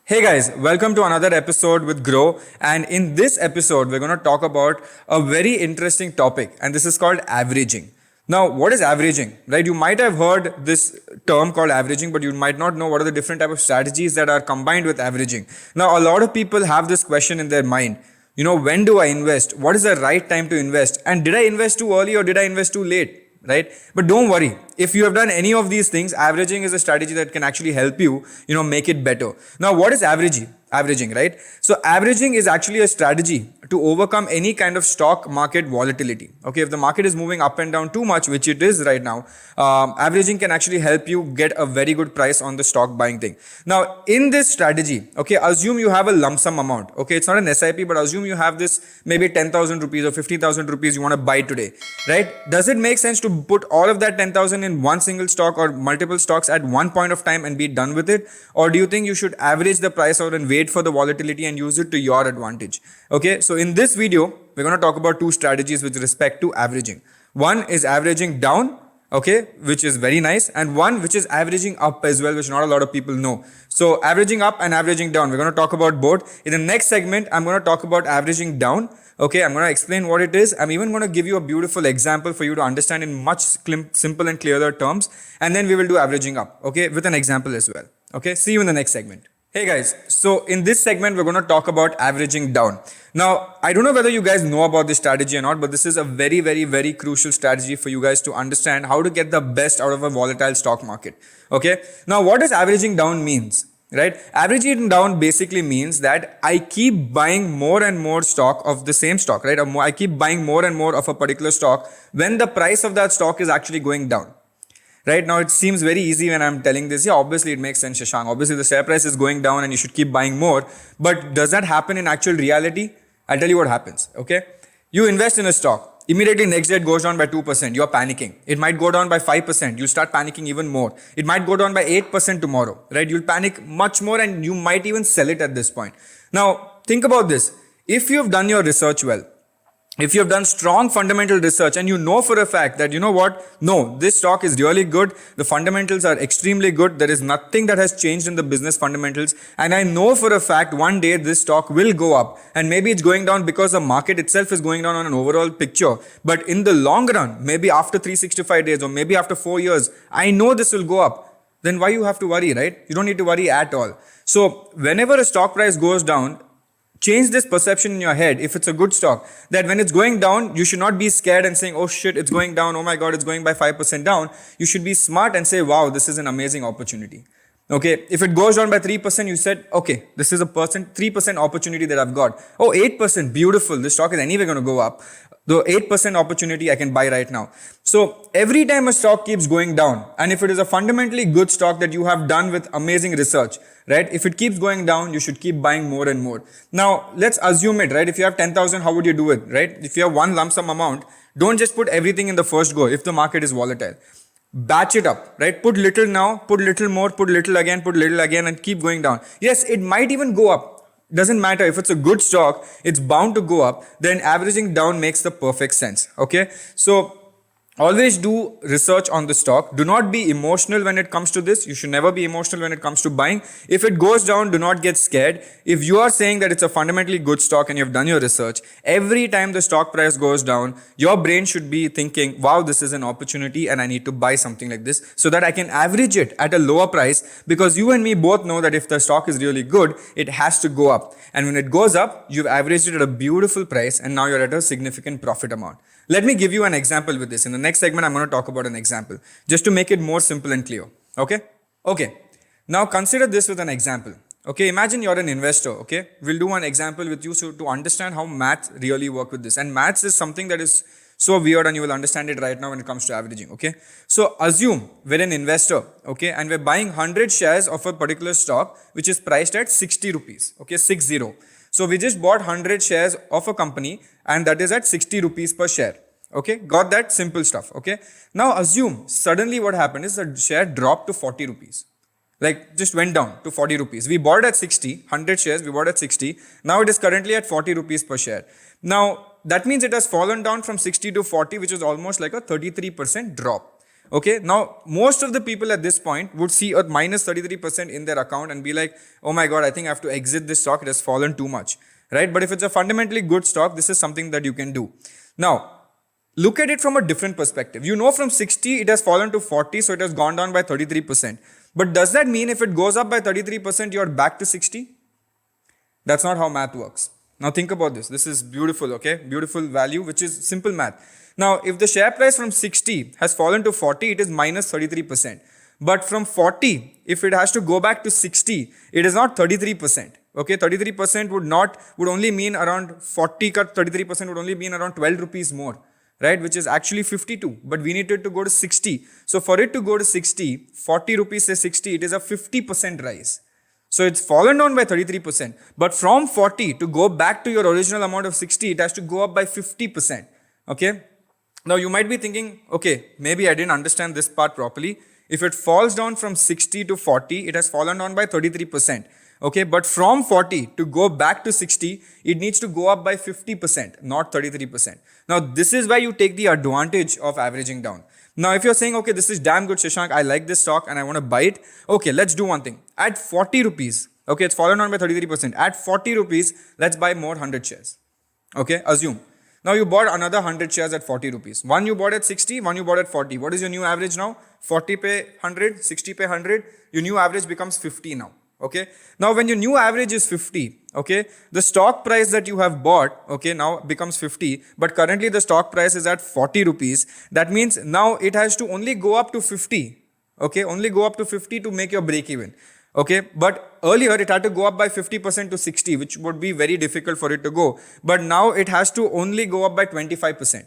Hey guys, welcome to another episode with Grow. And in this episode, we're going to talk about a very interesting topic, and this is called averaging. Now, what is averaging? Right? You might have heard this term called averaging, but you might not know what are the different type of strategies that are combined with averaging. Now, a lot of people have this question in their mind. When do I invest? What is the right time to invest? And did I invest too early or did I invest too late? Right? But don't worry. If you have done any of these things, averaging is a strategy that can actually help you, make it better. Now, what is averaging? Averaging, right? So averaging is actually a strategy to overcome any kind of stock market volatility. Okay, if the market is moving up and down too much, which it is right now, averaging can actually help you get a very good price on the stock buying thing. Now, in this strategy, okay, assume you have a lump sum amount. Okay, it's not an SIP, but assume you have this maybe 10,000 rupees or 50,000 rupees you want to buy today, right? Does it make sense to put all of that 10,000 in one single stock or multiple stocks at one point of time and be done with it? Or do you think you should average the price out and wait for the volatility and use it to your advantage? Okay, so in this video, we're going to talk about two strategies with respect to averaging. One is averaging down, okay, which is very nice, and one which is averaging up as well, which not a lot of people know. So averaging up and averaging down, we're going to talk about both. In the next segment, I'm going to talk about averaging down. Okay, I'm going to explain what it is. I'm even going to give you a beautiful example for you to understand in much simple and clearer terms. And then we will do averaging up, okay, with an example as well. Okay, see you in the next segment. Hey guys, so in this segment, we're going to talk about averaging down. Now, I don't know whether you guys know about this strategy or not, but this is a very, very, very crucial strategy for you guys to understand how to get the best out of a volatile stock market. Okay, now what does averaging down means? Right? Averaging down basically means that I keep buying more and more stock of the same stock, right? I keep buying more and more of a particular stock when the price of that stock is actually going down. Right now, it seems very easy when I'm telling this. Yeah, obviously it makes sense, Shashank. Obviously, the share price is going down and you should keep buying more. But does that happen in actual reality? I'll tell you what happens. Okay, you invest in a stock. Immediately next day it goes down by 2%. You're panicking. It might go down by 5%. You'll start panicking even more. It might go down by 8% tomorrow. Right? You'll panic much more and you might even sell it at this point. Now, think about this. If you've done your research well, if you have done strong fundamental research and you know for a fact that, no, this stock is really good. The fundamentals are extremely good. There is nothing that has changed in the business fundamentals. And I know for a fact one day this stock will go up, and maybe it's going down because the market itself is going down on an overall picture. But in the long run, maybe after 365 days or maybe after 4 years, I know this will go up. Then why you have to worry, right? You don't need to worry at all. So whenever a stock price goes down, change this perception in your head, if it's a good stock, that when it's going down, you should not be scared and saying, oh shit, it's going down. Oh my God, it's going by 5% down. You should be smart and say, wow, this is an amazing opportunity. Okay, if it goes down by 3%, you said, okay, this is a 3% opportunity that I've got. Oh, 8%, beautiful. This stock is anyway going to go up. The 8% opportunity I can buy right now. So every time a stock keeps going down, and if it is a fundamentally good stock that you have done with amazing research, right? If it keeps going down, you should keep buying more and more. Now, let's assume it, right? If you have 10,000, how would you do it, right? If you have one lump sum amount, don't just put everything in the first go if the market is volatile. Batch it up, right? Put little now, put little more, put little again, and keep going down. Yes, it might even go up. Doesn't matter. If it's a good stock, it's bound to go up. Then averaging down makes the perfect sense. Okay, so always do research on the stock. Do not be emotional when it comes to this. You should never be emotional when it comes to buying. If it goes down, do not get scared. If you are saying that it's a fundamentally good stock and you've done your research, every time the stock price goes down, your brain should be thinking, wow, this is an opportunity and I need to buy something like this so that I can average it at a lower price, because you and me both know that if the stock is really good, it has to go up. And when it goes up, you've averaged it at a beautiful price and now you're at a significant profit amount. Let me give you an example with this. In the next segment, I'm going to talk about an example just to make it more simple and clear. Okay? Okay. Now consider this with an example. Okay, imagine you're an investor. Okay, we'll do one example with you so to understand how maths really work with this. And maths is something that is so weird and you will understand it right now when it comes to averaging. Okay, so assume we're an investor. Okay, and we're buying 100 shares of a particular stock which is priced at 60 rupees. Okay, 60. So we just bought 100 shares of a company and that is at 60 rupees per share. Okay, got that? Simple stuff. Okay, now assume suddenly what happened is the share dropped to 40 rupees. Like just went down to 40 rupees. We bought at 60, 100 shares, we bought at 60. Now it is currently at 40 rupees per share. Now that means it has fallen down from 60 to 40, which is almost like a 33% drop. Okay, now most of the people at this point would see a minus 33% in their account and be like, oh my god, I think I have to exit this stock, it has fallen too much, right? But if it's a fundamentally good stock, this is something that you can do. Now, look at it from a different perspective. You know, from 60 it has fallen to 40, so it has gone down by 33%. But does that mean if it goes up by 33%, you're back to 60? That's not how math works. Now think about this. This is beautiful, okay? Beautiful value, which is simple math. Now, if the share price from 60 has fallen to 40, it is minus 33%. But from 40, if it has to go back to 60, it is not 33%. Okay, 33% would only mean around 40 cut 33% would only mean around 12 rupees more, right? Which is actually 52, but we needed to go to 60. So for it to go to 60, 40 rupees say 60, it is a 50% rise. So it's fallen down by 33%. But from 40 to go back to your original amount of 60, it has to go up by 50%. Okay. Now you might be thinking, okay, maybe I didn't understand this part properly. If it falls down from 60 to 40, it has fallen down by 33%. Okay, but from 40 to go back to 60, it needs to go up by 50%, not 33%. Now, this is why you take the advantage of averaging down. Now, if you're saying, okay, this is damn good, Shashank, I like this stock and I want to buy it. Okay, let's do one thing. At 40 rupees, okay, it's fallen down by 33%. At 40 rupees, let's buy more 100 shares. Okay, assume. Now, you bought another 100 shares at 40 rupees. One you bought at 60, one you bought at 40. What is your new average now? 40 pay 100, 60 pay 100. Your new average becomes 50 now. Okay, now when your new average is 50, okay, the stock price that you have bought, okay, now becomes 50, but currently the stock price is at 40 rupees. That means now it has to only go up to 50, okay, only go up to 50 to make your break even. Okay, but earlier it had to go up by 50% to 60, which would be very difficult for it to go. But now it has to only go up by 25%.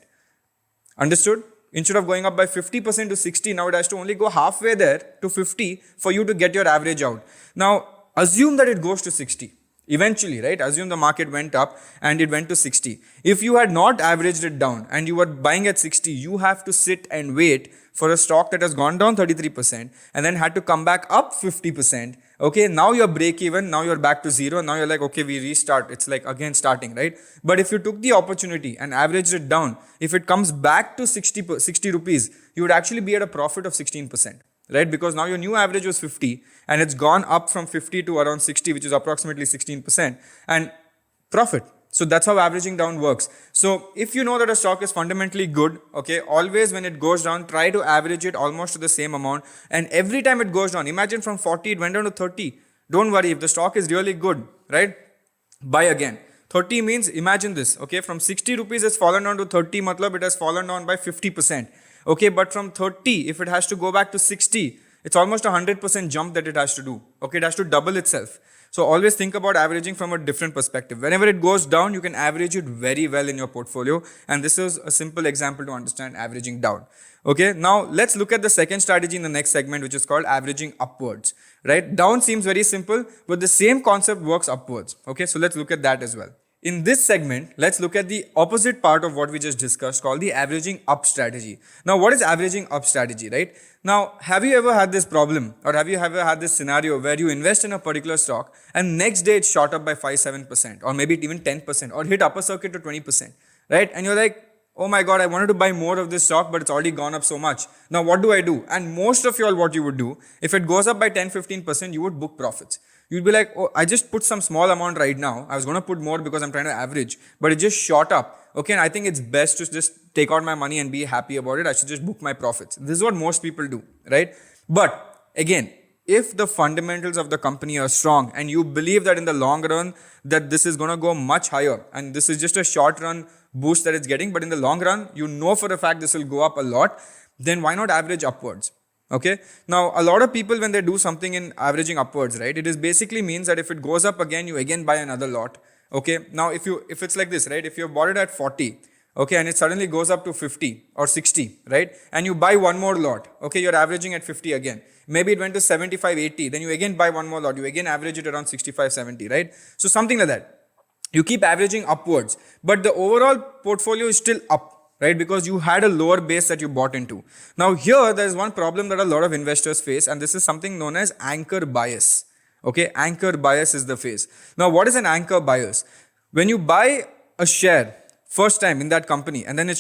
Understood? Instead of going up by 50% to 60, now it has to only go halfway there to 50 for you to get your average out. Now, assume that it goes to 60. Eventually, right? Assume the market went up and it went to 60. If you had not averaged it down and you were buying at 60, you have to sit and wait for a stock that has gone down 33% and then had to come back up 50%. Okay, now you're break even, now you're back to zero, now you're like, okay, we restart. It's like again starting, right? But if you took the opportunity and averaged it down, if it comes back to 60 rupees, you would actually be at a profit of 16%, right? Because now your new average was 50 and it's gone up from 50 to around 60, which is approximately 16%, and profit. So that's how averaging down works. So if you know that a stock is fundamentally good, okay, always when it goes down, try to average it almost to the same amount. And every time it goes down, imagine from 40, it went down to 30. Don't worry, if the stock is really good, right, buy again. 30 means, imagine this, okay, from 60 rupees it's fallen down to 30, matlab it has fallen down by 50%. Okay, but from 30, if it has to go back to 60, it's almost a 100% jump that it has to do. Okay, it has to double itself. So always think about averaging from a different perspective. Whenever it goes down, you can average it very well in your portfolio. And this is a simple example to understand averaging down. Okay, now let's look at the second strategy in the next segment, which is called averaging upwards. Right? Down seems very simple, but the same concept works upwards. Okay, so let's look at that as well. In this segment, let's look at the opposite part of what we just discussed, called the averaging up strategy. Now, what is averaging up strategy, right? Now, have you ever had this problem, or have you ever had this scenario where you invest in a particular stock and next day it shot up by 5-7%, or maybe even 10%, or hit upper circuit to 20%, right? And you're like, oh my God, I wanted to buy more of this stock, but it's already gone up so much. Now, what do I do? And most of you all, what you would do, if it goes up by 10-15%, you would book profits. You'd be like, oh, I just put some small amount right now. I was going to put more because I'm trying to average, but it just shot up. Okay, and I think it's best to just take out my money and be happy about it. I should just book my profits. This is what most people do, right? But again, if the fundamentals of the company are strong and you believe that in the long run that this is going to go much higher and this is just a short run boost that it's getting, but in the long run, you know for a fact this will go up a lot, then why not average upwards? Okay. Now, a lot of people, when they do something in averaging upwards, right, it is basically means that if it goes up again, you again buy another lot. Okay. Now, if it's like this, right, if you bought it at 40, okay, and it suddenly goes up to 50 or 60, right, and you buy one more lot, okay, you're averaging at 50 again. Maybe it went to 75, 80, then you again buy one more lot, you again average it around 65, 70, right? So something like that. You keep averaging upwards, but the overall portfolio is still up. Right? Because you had a lower base that you bought into. Now here, there is one problem that a lot of investors face, and this is something known as anchor bias. Okay, anchor bias is the phase. Now, what is an anchor bias? When you buy a share first time in that company and then it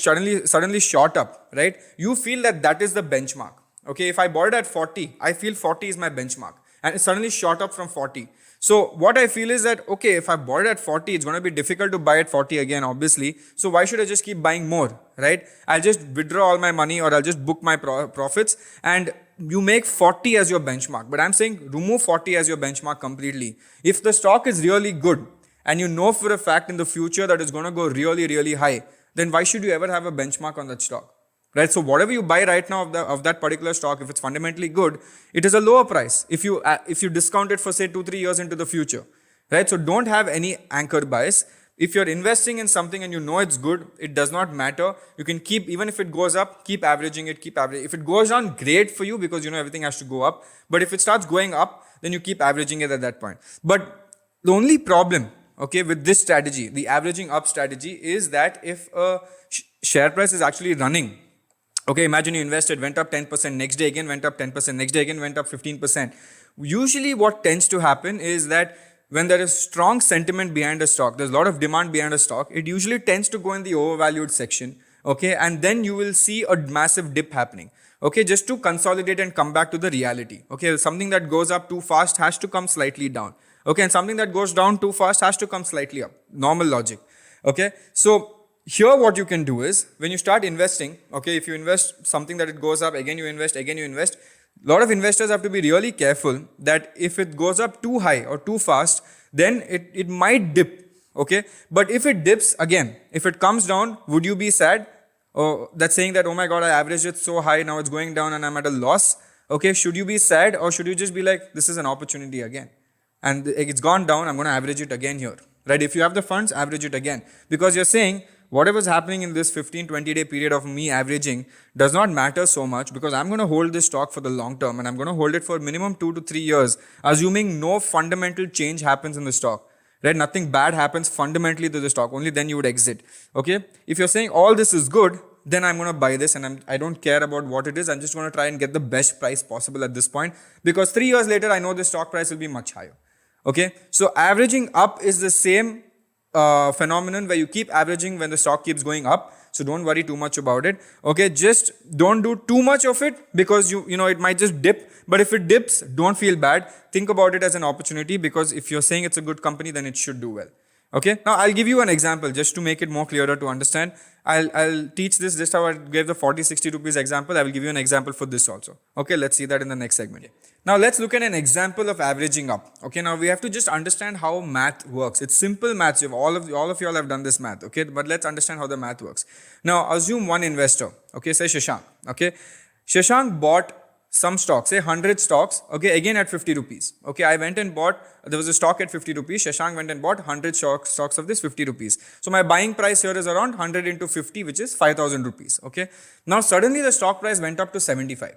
suddenly shot up, right? You feel that that is the benchmark. Okay, if I bought it at 40, I feel 40 is my benchmark and it suddenly shot up from 40. So what I feel is that, okay, if I bought it at 40, it's going to be difficult to buy at 40 again, obviously. So why should I just keep buying more, right? I'll just withdraw all my money or I'll just book my profits, and you make 40 as your benchmark. But I'm saying remove 40 as your benchmark completely. If the stock is really good and you know for a fact in the future that it's going to go really, really high, then why should you ever have a benchmark on that stock? Right? So whatever you buy right now of that particular stock, if it's fundamentally good, it is a lower price if you discount it for say 2-3 years into the future, right? So don't have any anchor bias. If you're investing in something and you know it's good, it does not matter. You can keep, even if it goes up, keep averaging it, If it goes down, great for you because you know everything has to go up. But if it starts going up, then you keep averaging it at that point. But the only problem, okay, with this strategy, the averaging up strategy, is that if a share price is actually running, okay, imagine you invested, went up 10%, next day again went up 10%, next day again went up 15%. Usually what tends to happen is that when there is strong sentiment behind a stock, there's a lot of demand behind a stock, it usually tends to go in the overvalued section, okay, and then you will see a massive dip happening, okay, just to consolidate and come back to the reality, okay. Something that goes up too fast has to come slightly down, okay, and something that goes down too fast has to come slightly up, normal logic, okay. So here what you can do is, when you start investing, okay, if you invest something that it goes up, again you invest, a lot of investors have to be really careful that if it goes up too high or too fast, then it might dip, okay. But if it dips again, if it comes down, would you be sad? Or that's saying that, oh my God, I averaged it so high, now it's going down and I'm at a loss. Okay, should you be sad, or should you just be like, this is an opportunity again? And it's gone down, I'm going to average it again here, right? If you have the funds, average it again. Because you're saying, whatever's happening in this 15-20 day period of me averaging does not matter so much, because I'm going to hold this stock for the long term and I'm going to hold it for minimum 2 to 3 years, assuming no fundamental change happens in the stock, right? Nothing bad happens fundamentally to the stock, only then you would exit, okay? If you're saying all this is good, then I'm going to buy this and I don't care about what it is. I'm just going to try and get the best price possible at this point, because 3 years later, I know the stock price will be much higher, okay? So averaging up is the same phenomenon where you keep averaging when the stock keeps going up. So don't worry too much about it, okay? Just don't do too much of it, because you know it might just dip. But if it dips, don't feel bad. Think about it as an opportunity, because if you're saying it's a good company, then it should do well, okay? Now I'll give you an example just to make it more clearer to understand. I'll teach this just how I gave the 40-60 rupees example. I will give you an example for this also, okay? Let's see that in the next segment. Now let's look at an example of averaging up, okay? Now we have to just understand how math works. It's simple math. All of you all have done this math, okay? But let's understand how the math works. Now assume one investor, okay, say Shashank, okay? Shashank bought some stocks, say 100 stocks, okay, again at 50 rupees. Okay, I went and bought, there was a stock at 50 rupees. Shashank went and bought 100 stocks of this 50 rupees. So my buying price here is around 100 into 50, which is 5,000 rupees. Okay, now suddenly the stock price went up to 75.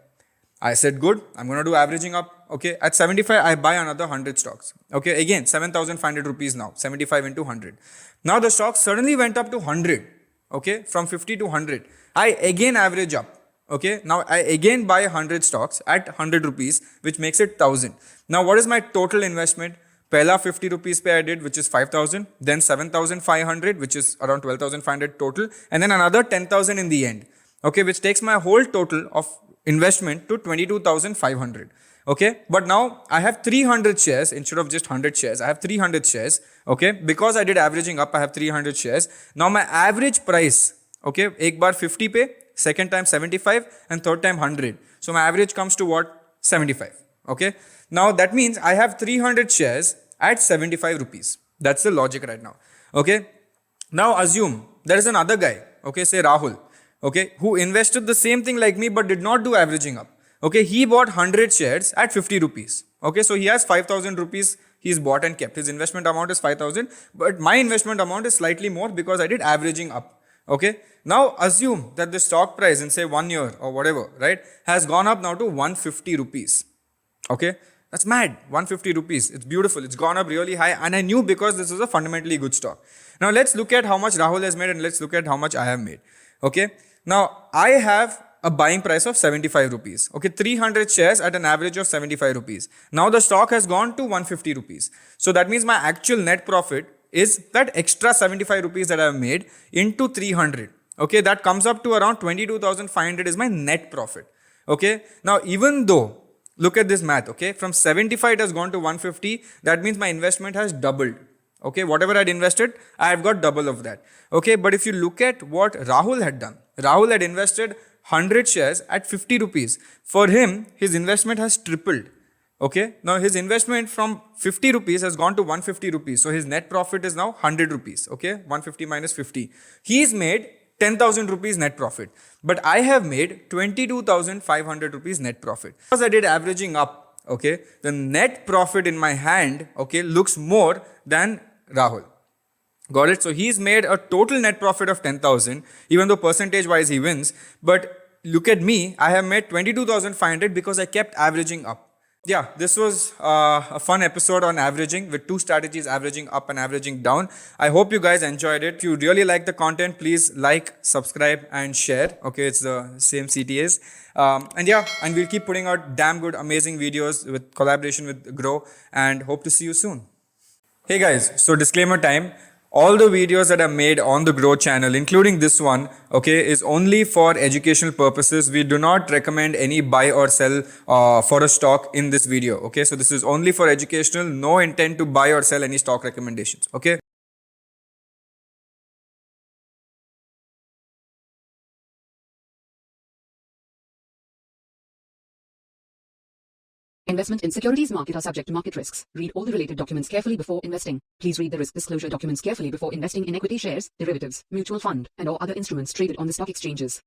I said, good, I'm going to do averaging up. Okay, at 75, I buy another 100 stocks. Okay, again, 7,500 rupees now, 75 into 100. Now the stock suddenly went up to 100. Okay, from 50 to 100. I again average up. Okay, now I again buy 100 stocks at 100 rupees, which makes it 1,000. Now what is my total investment? Pehla 50 rupees pay I did, which is 5,000, then 7,500, which is around 12,500 total, and then another 10,000 in the end. Okay, which takes my whole total of investment to 22,500. Okay, but now I have 300 shares instead of just 100 shares. I have 300 shares. Okay, because I did averaging up, I have 300 shares. Now my average price, okay, ek bar 50 pay, second time 75, and third time 100. So my average comes to what? 75. Okay. Now that means I have 300 shares at 75 rupees. That's the logic right now. Okay. Now assume there is another guy, okay, say Rahul, okay, who invested the same thing like me but did not do averaging up. Okay, he bought 100 shares at 50 rupees. Okay, so he has 5,000 rupees he's bought and kept. His investment amount is 5,000, but my investment amount is slightly more because I did averaging up. Okay, now assume that the stock price in say 1 year or whatever, right, has gone up now to 150 rupees. Okay, that's mad, 150 rupees. It's beautiful. It's gone up really high, and I knew because this is a fundamentally good stock. Now let's look at how much Rahul has made and let's look at how much I have made. Okay, now I have a buying price of 75 rupees. Okay, 300 shares at an average of 75 rupees. Now the stock has gone to 150 rupees. So that means my actual net profit is that extra 75 rupees that I've made into 300. Okay, that comes up to around 22,500 is my net profit. Okay, now even though, look at this math, okay, from 75 it has gone to 150, that means my investment has doubled. Okay, whatever I'd invested, I've got double of that. Okay, but if you look at what Rahul had done, Rahul had invested 100 shares at 50 rupees. For him, his investment has tripled. Okay, now his investment from 50 rupees has gone to 150 rupees. So his net profit is now 100 rupees. Okay, 150 minus 50. He's made 10,000 rupees net profit. But I have made 22,500 rupees net profit. Because I did averaging up, okay, the net profit in my hand, okay, looks more than Rahul. Got it? So he's made a total net profit of 10,000, even though percentage wise he wins. But look at me, I have made 22,500 because I kept averaging up. Yeah, this was a fun episode on averaging with two strategies, averaging up and averaging down. I hope you guys enjoyed it. If you really like the content, please like, subscribe and share. Okay, it's the same CTAs. And we'll keep putting out damn good, amazing videos with collaboration with Grow, and hope to see you soon. Hey guys, so disclaimer time. All the videos that are made on the Grow channel, including this one, okay, is only for educational purposes. We do not recommend any buy or sell for a stock in this video. Okay, so this is only for educational, no intent to buy or sell any stock recommendations. Okay. Investment in securities market are subject to market risks. Read all the related documents carefully before investing. Please read the risk disclosure documents carefully before investing in equity shares, derivatives, mutual fund, and or other instruments traded on the stock exchanges.